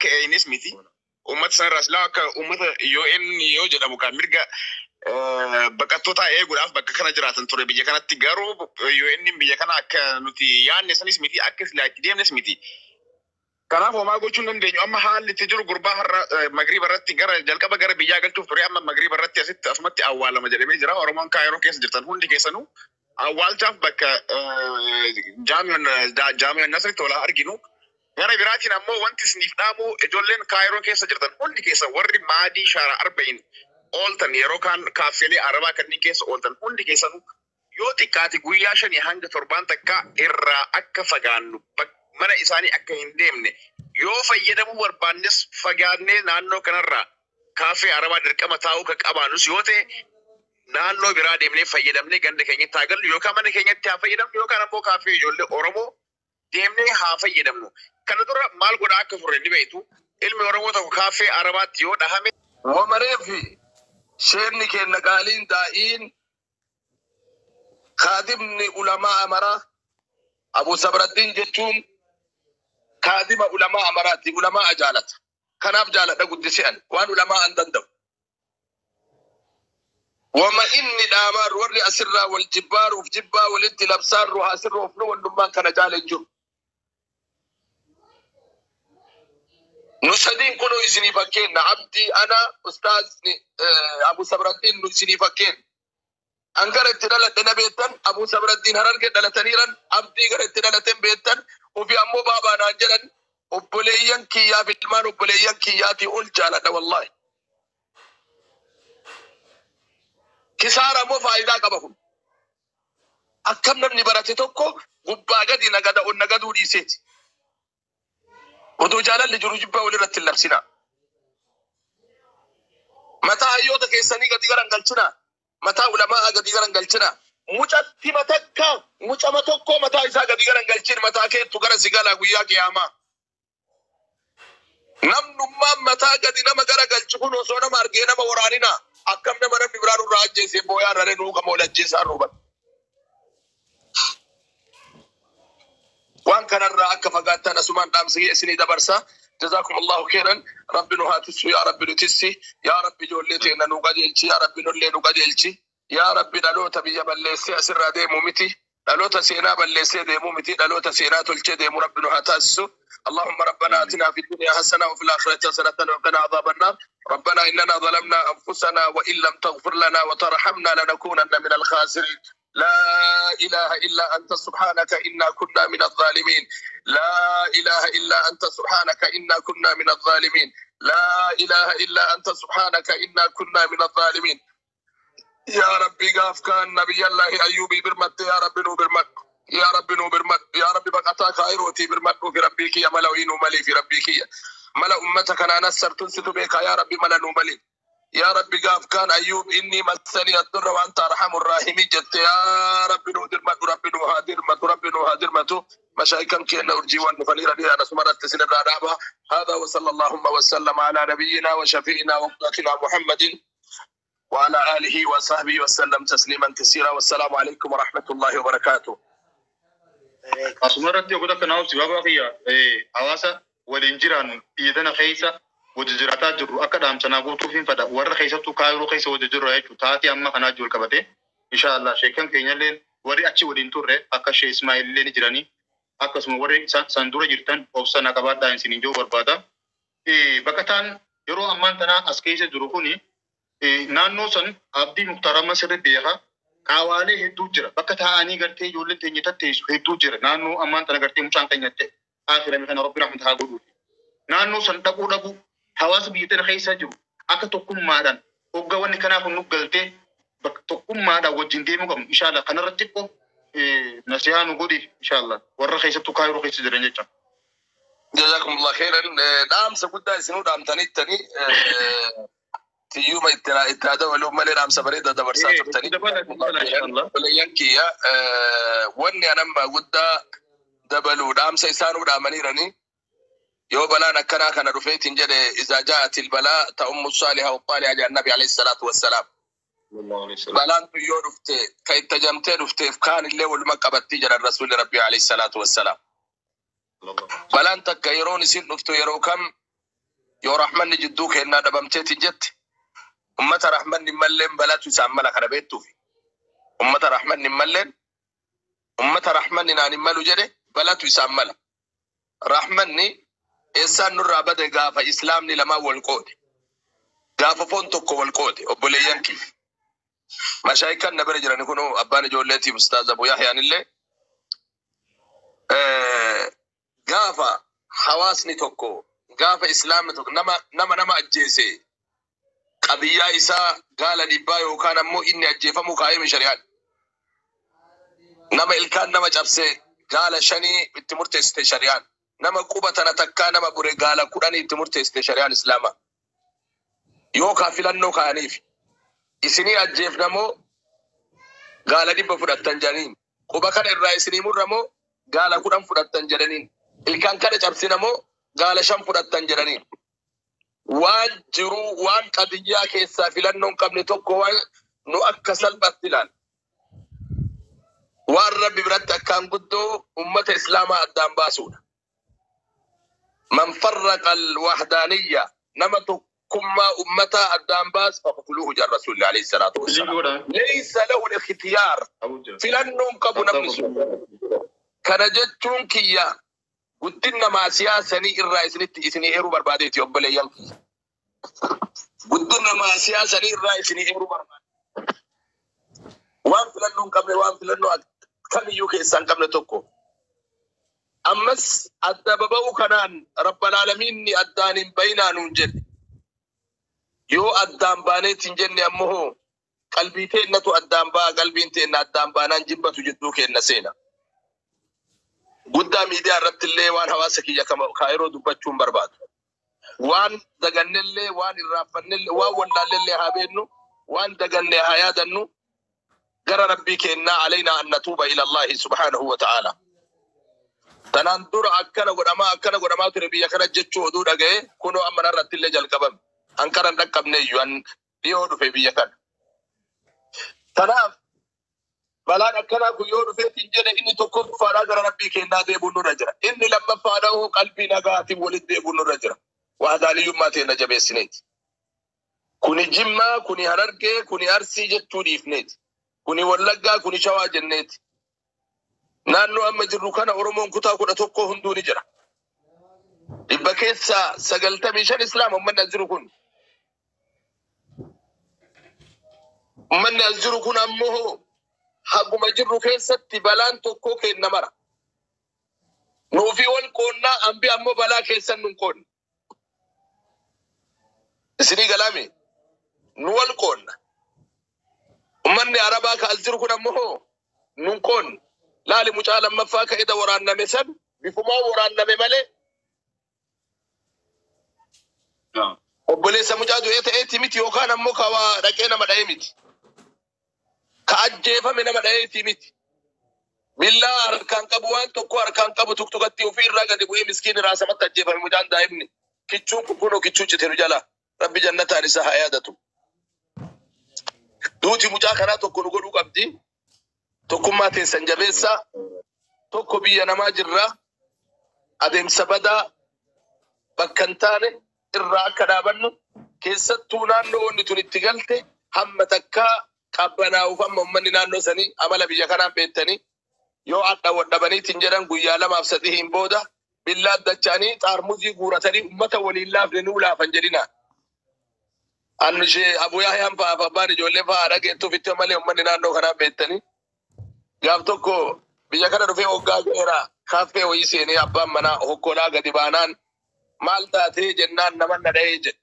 إنس ميتي أمة سنراس لا كأمة UN يوجد أبو كاميرجا بكتوتا يقول أف بككنا جراتن توري بيجي كنا تجارو UN بيجي كنا كنوتي يعني نسني ميتي أكس لا كديم نسميتي كلام وما قلت لهم دنيا أما حال تجرو قربها مغرب الرت تجارة جالك بقرة بيجي قلت توري أما مغرب الرت يسيت أسمت أول ما جري مجرا ورمان كايرو كيس جرتن هون ديكسانو أول تاف بك جامع الناس تولا أرجينو يعني براتي نمو وانت سنيف نامو إجولين كايرو كيس جرتن هون ديكسا وري مادي شارع 40 أولتن يرو كان كافيلي عربا كني كيس أولتن هون ديكسانو يوتي كاتيجوريا شني هنگ تربان تكا إرا أكا فجانو mana isaanii akka hin deemne yoo fayyadamu barbaannes fagaannee naannoo kanarraa kaafee arabaa dirqama taa'uu ka qabaanus yoo ta'e naannoo biraa deemnee fayyadamnee ganda keenyatti haa gallu yookaan mana keenyatti haa fayyadamnu yookaan ammoo kaafee ijoollee Oromoo deemnee haa fayyadamnu. Kana dura maal godhaa akka turre ni beektu ilmi Oromoo tokko kaafee arabaatti yoo dhahame. Wamareefi sheerni kenna qaaliin daa'iin kaadimni ulamaa amaraa Abu Sabraddiin jechuun كادم علماء أمراتي علماء جالت كناف جالت أقول سئل وان علماء أندندم وما إني دامار وري أسرة والجبار وفي جبا والانت لبسار روها سر وفنو والنمان كان جال الجر نسدين كنو يسني فكين عبدي أنا أستاذ أبو صبر الدين نسني فكين أنقرت تدلت نبيتن أبو صبر الدين هرنك دلتنيرا عبدي قرت دلتن بيتن وفي أمو بابا ناجلا وبليان كيا في المال وبليان كياتي أولجالا والله كسارة مو فايدة قبهم أكم نبني براتي توكو قبا قدي نقدا ونقدو ديسيتي ودو جالا اللي جرو جبا ولرت اللبسنا متى أيوتا كيساني قدي قران قلتنا متى علماء قدي قران قلتنا mucatti matakka mucama tokko mataa isaa gadi garan galchin mataa keetu gara sigala guyyaa qiyaamaa namnummaan mataa gadi nama gara galchu kun osoo nama argee nama waraanina akkam nama namni biraan irraa ajjeese booyaa raree nuu qamoo lajjeesaan ruuban waan kanarraa akka fagaattaan asumaan dhaamsee isinii dabarsa جزاكم الله خيرا ربنا هاتسو يا رب نتسي يا رب جولتنا نقديلتي يا رب نولي نقديلتي يا رب دلوتا بيا بلسي أسر ديمو متي دلوتا سينا بلسي ديمو متي دلوتا سينا تلجي ديمو ربنا هاتسو اللهم ربنا آتنا في الدنيا حسنة وفي الآخرة حسنة وقنا عذاب النار ربنا إننا ظلمنا أنفسنا وإن لم تغفر لنا وترحمنا لنكونن من الخاسرين لا إله إلا أنت سبحانك إنا كنا من الظالمين لا إله إلا أنت سبحانك إنا كنا من الظالمين لا إله إلا أنت سبحانك إنا كنا من الظالمين يا ربي قاف كان نبي الله أيوبي برمت يا رب نو برمت يا رب نو برمت يا رب بقطاك خيروتي برمت في ربك يا ملوين وملي في ربك يا ملا أمتك أنا نسر تنسط بك يا رب ملا نوملي يا رب قاف كان أيوب إني مسني الضر وأنت أرحم الراحمين جت يا رب نو درمت رب نو هادرمت رب نو هادرمت مشايكا كأن أرجي ونفني ردي أنا سمرت تسن الرابع هذا وصلى اللهم وسلم على نبينا وشفينا وقتنا محمد وعلى آله وصحبه وسلم تسليما كثيرا والسلام عليكم ورحمة الله وبركاته. أسمرت يقول لك ناو سبب أخيا أواسا والإنجيران يدنا خيسا وجزرتا جرو أكاد أم سنقول فين فدا ور خيسا تكايرو خيسا وجزرو أي تاتي أما خنا جول كبته إن شاء الله شيكان كينيا لين وري أشي ودين تورة أكشي إسماعيل لين جراني أكسم وري سندورة جرتان أوسنا كبار داين سنينجو بربادا بكتان يرو أمان تنا أسكيسة جروهوني naannoo san abdii muktarama sirri beeka kaawaalee hedduu jira bakka taa'anii gartee ijoolleen teenya tatteessu hedduu jira naannoo ammaan tana gartee mucaan keenyatte akhirame kana rabbi rahmat haa godhu naannoo san dhaquu dhabu hawaasa biyya tana keessa jiru akka tokkummaadhaan hoggawanni kanaaf nu galtee bakka tokkummaadhaan wajjin deemuu qabnu inshallah kanarratti xiqqoo nasihaa nu godhi inshallah warra keessattuu kaayiroo keessa jiran jecha. جزاكم الله خيرا نعم سكوت سنو دام تاني يوم التادة ولو مالي رام سبريدة دبرسات التاني ولا ينكيا واني أنا ما قد دبلو رام سيسانو رامني رني يو بلانا كان رفيت جد إذا جاءت البلاء تأم الصالحة والطالحة على النبي عليه الصلاة والسلام بلان يو رفتي كي تجمتي رفتي كان اللي والمقبت تجر الرسول ربي عليه الصلاة والسلام بلان تكيرون سين رفتو يرو كم يو رحمن جدوك إنا دبمتي جت أمة رحمن نملن بلا تسامل كنا بيتو في أمة رحمن نملن أمة رحمن نملو جده بلا تسامل رحمن ني إنسان نور عبد غافة إسلام ني لما والقود غافة فون توكو والقود أبولي ينكي مشايكا نبرة جراني يكونوا أباني جولتي مستاذ أبو يحيى نلي غافة حواسني توكو غافة إسلام توكو نما أجيسي قضية إسا قال دبا وكان أمو إني أجيفة مقايم شريعان نما إلكان نما جبسي قال شني اتمرت استشريان نما قوبة نتكا نما بري قال كوراني اتمرت استشريان إسلاما يوكا فلانو كانيف إسني أجيف نمو قال دبا فرطان جانين قوبة كان الرئيسني مرمو قال كوران فرطان جانين إلكان كان جبسي نمو قال شم فرطان جانين وان جرو وان قضية كيسا فلانو قبل توكو وان نو أكسل بطلان وان ربي برد كان قدو أمة إسلاما أدام باسونا من فرق الوحدانية نمتو كما أمتا أدام باس فقتلوه جاء الرسول الله عليه الصلاة والسلام ليس له الاختيار فلنهم قبو نمسو كان جدتون كيا قدنا ما سياسني الرئيس إسني إيرو برباديتي أبلي ينكي قدنا ما سياسني الرئيس إيرو برباديتي وان فلنهم قبل وان فلنهم كم يوكي إسان قبل توكو أمس أدبابو كنان رب العالمين أدان بينا ننجد يو أدان بانيت نجن أمه قلبيتين نتو أدان با قلبيتين أدان بانان جبة جدوك النسينا قدام إيدي ربط اللي وان حواسك يا كما خيرو دبتشون برباد وان دغن اللي وان الرافن اللي وان اللي هابينو وان دغن هيادنو قال ربك إنا علينا أن نتوب إلى الله سبحانه وتعالى تنانظر أكنا قدما تربية كنا جتشو دود أجي كنوا أمنا رت اللي جل كبم أنكر أن كبني يوان يود في بيا كان تناف بلان أكنا كيود في تنجد إني تكون فارا قال ربك إنا ديبون رجرا إني لما فاراه قلبي نغاتي ولد ديبون رجرا وهذا لي يوم ما تينا جبه سنيت كوني جمّا كوني هرركي كوني أرسي جتشو ديفنيت كوني ولقا كوني شوا جنيت نانو أما جرو كان أورمون كتا كنا توقو هندو نجرا إبا كيسا سقلت ميشان إسلام ومن نزرو كن ومن نزرو كن أمه حق مجرو كيسا تبالان توقو كي نمرا نوفي والكونا أمبي أمو بلا كيسا ننكون سني قلامي نوال كونا ومن عرباك أزرو كن أمه ننكون لا لمجالا مفاك إذا ورانا مسن بفما ورانا ممالي وبليس مجادو إيتي ميتي وكان موكا ورقينا مدعي ميتي كأجيفا من مدعي ميتي بالله أركان قبوان تقوى أركان قبو تكتغتي وفي الرقا دبوئي مسكين راسا متى أجيفا من مجان دائمني كيتشو كبونو كيتشو ترجالا ربي جنة نساها عيادتو دوتي مجاكنا تقولو قلو قبدي tokkummaa teessan jabeessa tokko biyya namaa jirra adeemsa badaa bakka hin taane irraa akka dhaabannu keessattuu naannoo wanni tun itti galte hamma takkaa qabbanaa'uuf amma uummanni naannoo sanii amala biyya kanaan beektanii yoo adda wadhabaniitiin jedhan guyyaa 2 fi 3 hin booda billaa dachanii xaarmuzii guuratanii ummata waliin laafne nuu laafan jedhina annu ishee Abuu Yahyaan fa'aaf abbaan ijoollee fa'aa dhageettuuf itti malee uummanni naannoo kanaan beektanii gaaf tokko biyya kana dhufee hoggaa geera kaaffee wayii seenee abbaan manaa hokkolaa gadi baanaan maal taatee jennaan nama na dha'ee jedhe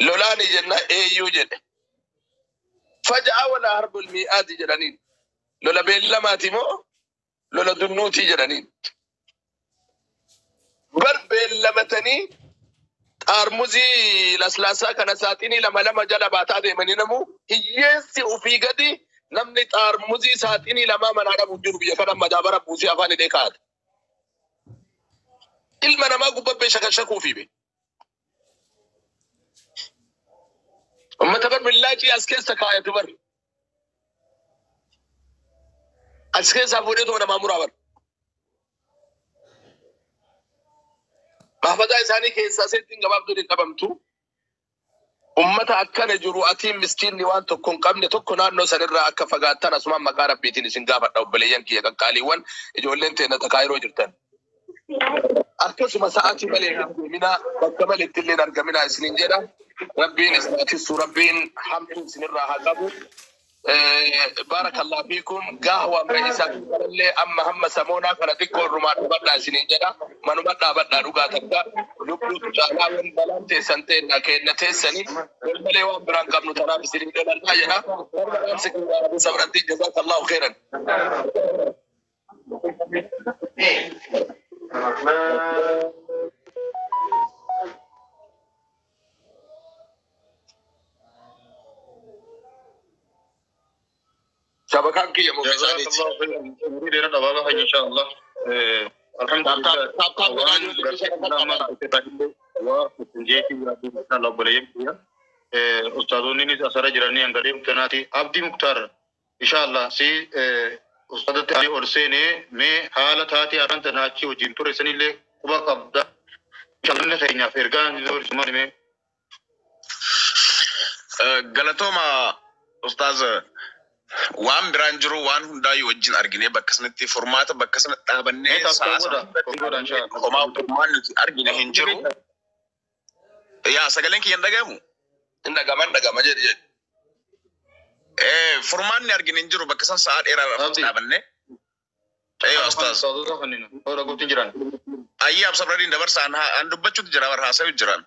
lolaani jennaan eeyyuu jedhe faja'a walaa harbul mi'aati jedhaniin lola beellamaati moo lola dunnuutii jedhaniin bar beellamatanii xaarmuzii laslaasaa kana saaxinii 2 jala baataa deemanii namuu hiyyeessi ufii gadi namni xaarmuzii saaxinii 2 manaa dhabu jiru biyya kana madaabara buusii afaan hidhee kaa'ate ilma namaa gubbabbee shakashakuu fi be ummata bar billaacii as keessa kaayatu bar as keessa fuudhee too namaa muraa bar محفظة إساني كيسا سيتين قباب دوري قبمتو أمتا أكان جروعاتين مسكين نيوان تكون قبل تكون أنو سنرى أكا فقاتنا اسمها مقارب بيتين سنقافة أو بليان كي يكا قاليوان إجولين تينا تكايرو جرتان أكسو مساعاتي ملي منا بكمل التلين أرقمنا سنين جدا ربين إسماتيسو ربين حمد سنرى هاقبو بارك الله فيكم قهوة رئيسة اللي أما هم سمونا فنتكو الرمان بدنا سنين جدا منو بدنا رقاتك لبلو تجاهلاون بلانتي سنتين ناكي نتيسني والملي وابران قبل تنام سنين جدا الآينا ورمسك سبرتي جزاك الله خيرا شبكان كي يمو جزاك الله خيرا نريد أن نتابعها إن شاء الله الحمد لله أستاذوني نسأل جراني أنقريب كناتي عبدي مختار إن شاء الله سي أستاذ تاني أرسيني مي حالة هاتي أرانت ناتي وجنتو رسني لي كبا قبضا إن شاء الله نتاينا فيرغان نزور سماني مي غلطوما أستاذ وان برانجرو وان هنداي وجين أرجني بكسنتي فورمات بكسنت تابني ساسا وما فرمان أرجني هنجرو يا سجلين كي يندعمو إندعما جد فرمان أرجني هنجرو بكسن ساعات إيرا تابني أيوة أستاذ أورا قلت جيران أيه أبصر بدين دبر سانها أندو بتشوت جرام راسه جرام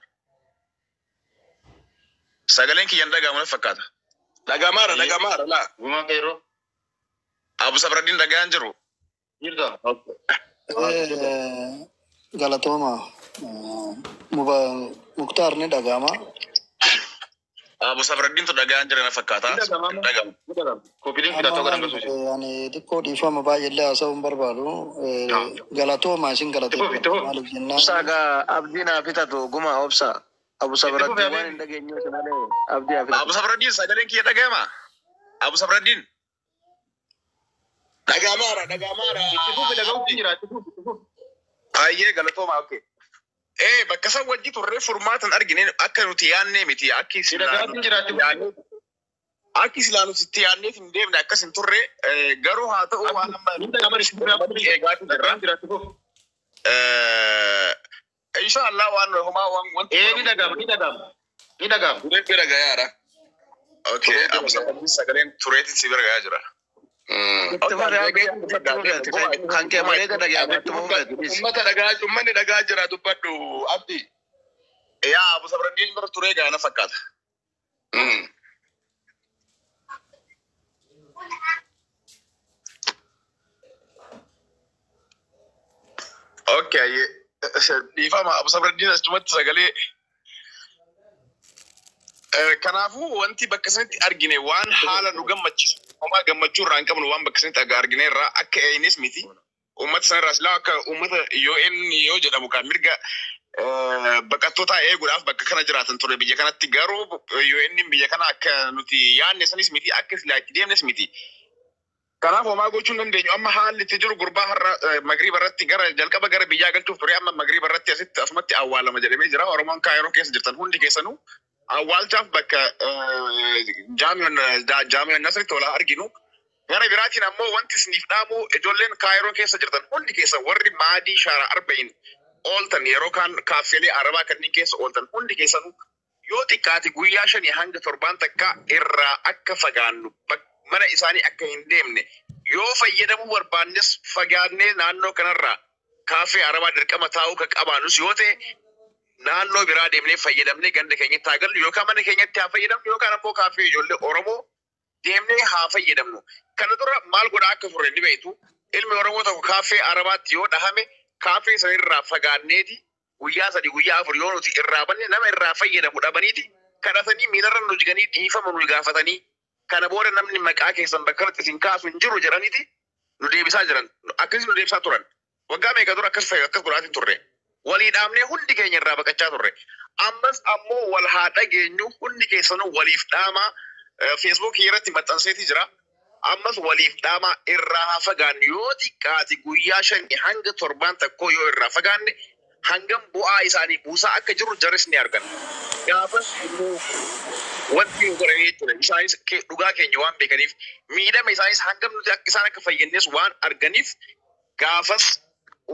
سجلين كي يندعمو فكاتا دعما لا وما كيرو أبو سبردين دعان جرو يردا غلطوما مختار نه دعما Abu Sabradin tu dagang jalan fakata. Dagang. Kopiling kita tahu kan besusi. Yani dikko di fama ba yalla asam barbalu Galatoma sing Galatoma. Saga Abdina pita tu guma opsa. Abu Sabradin wan dagengnya senade. Abdi Abu Sabradin saja yang kia dagang mah. Abu Sabradin. Dagamara. Itu dagang tinggal. Aye Galatoma oke. Bakka san wajji turre formaatan argine akka nuti yaanne miti akki silaanu sitti yaanne hin deemne akkas hin turre garuu haa ta'u waan amma eegaatu jirra. Inshallah waan homaa waan wanti ni dagama. Turee bira gayaadha. Okay, Abu Sabradin sagaleen tureetiin si bira gayaa jira. Ummanni dhagaa jira dubbadhu Abdi. Yaa Abu Sabradin bira turee gaana fakkaata. Okay, dhiifama Abu Sabradin asumatti sagalee kanaafuu wanti bakka sanatti argine waan haala nu gammachiisu. Oma gammachuu irraa hin qabnu waan bakka sanatti argine irraa akka eenyus miti. Uummata sanarraas laa akka uummata yoo jedhamu kan mirga baqattoota eeguudhaaf bakka kana jiraatan ture biyya kanatti garuu UN biyya kana akka nuti yaanne sanis miti akka silaatti deemnes miti. Kanaaf homaa gochuun dandeenyu amma haalli itti jiru gurbaa har'a magriiba irratti gara jalqaba gara biyyaa galchuuf ture amma magriiba irratti asitti asumatti awwaalama jedhamee jira. Oromoon Kaayiroo keessa jirtan hundi keessanuu awwaalchaaf bakka jaami'an Nasri tola arginu. Gara biraatiin ammoo wanti isiniif dhaamu ijoolleen Kaayiroo keessa jirtan hundi keessa warri maadii shaara arba'in ooltan yeroo kaan kaaffeelee arabaa kanneen keessa ooltan hundi keessanuu yoo xiqqaate guyyaa 5 hanga 7 takka irraa akka fagaannu mana isaanii akka hin deemne yoo fayyadamuu barbaannes fagaannee naannoo kanarraa kaaffee arabaa dirqama taa'uu kan qabaannus yoo ta'e naannoo biraa deemnee fayyadamnee ganda keenyatti haa gallu yookaan mana keenyatti haa fayyadamnu yookaan ammoo kaaffee ijoollee Oromoo deemnee haa fayyadamnu. Kana dura maal godhaa akka turre ni beektu ilmi Oromoo tokko kaaffee arabaatti yoo dhahame kaaffee sanirraa fagaanneeti guyyaa 3 guyyaa 4 yoo nuti irraa banne nama irraa fayyadamu dhabaniiti kadhatanii miilarra nu jiganii dhiifama nu gaafatanii kana booda namni maqaa keessan bakka irratti isin kaasu hin jiru jedhaniiti nu deebisaa jiran akkasii nu deebisaa turan waggaa meeqa dura akkas godhaatiin turre walii dhaabnee hundi keenya irraa baqachaa turre ammas ammoo wal haa dhageenyu hundi keessanuu waliif dhaamaa Facebook irratti maxxanseeti jira ammas waliif dhaamaa irraa haa fagaannu yoo xiqqaate guyyaa 5 hanga 7 takkoo yoo irraa fagaanne hangam bu'aa isaanii buusaa akka jiru jarris ni argan. Gaafas immoo wanti nu godhamee jechuudha. Isaanis dhugaa keenya waan beekaniif miidhama isaanis hangam nuti isaan akka fayyadnes waan arganiif gaafas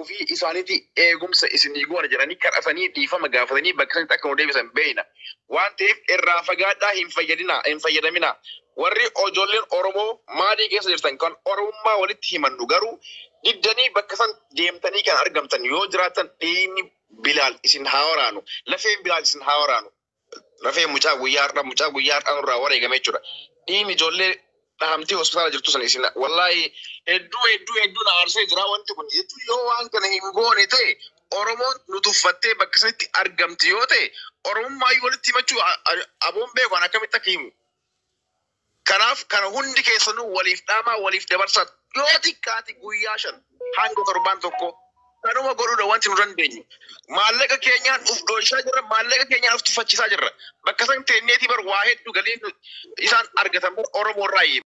ofii isaaniiti eegumsa isinii goona jedhanii kadhatanii dhiifama gaafatanii bakka sanitti akka nu deebisan beeyna. Waan ta'eef irraa fagaadhaa hin fayyadamina. Warri ijoolleen Oromoo maadii keessa jirtan kan Oromummaa walitti himannu garuu diddanii bakka san deemtanii kan argamtan yoo jiraatan dhiigni Bilaal isin haa waraanu. Lafeen Bilaal isin haa waraanu. Lafee mucaa guyyaadhaa nurraa wareegame jechuudha. Dhiigni ijoollee dhahamtee hospitaala jirtu sana isin wallahi hedduu na aarsee jira wanti kun jechuun yoo waan kana hin goone ta'e Oromoon nu tuffattee bakka sanatti argamti yoo ta'e Oromummaa walitti himachuu aboon beeku akkamitti akka himu. Kanaaf kana hundi keessanuu waliif dhaamaa waliif dabarsaa yoo xiqqaati guyyaa 5 hanga 7 tokko kanuma godhuudha wanti nu dandeenyu. Maallaqa keenyaan uf dhooshaa jirra, maallaqa keenyaan uf tuffachiisaa jirra. Bakka san teenneetii bar waa hedduu galiin isaan argatan Oromoo irraa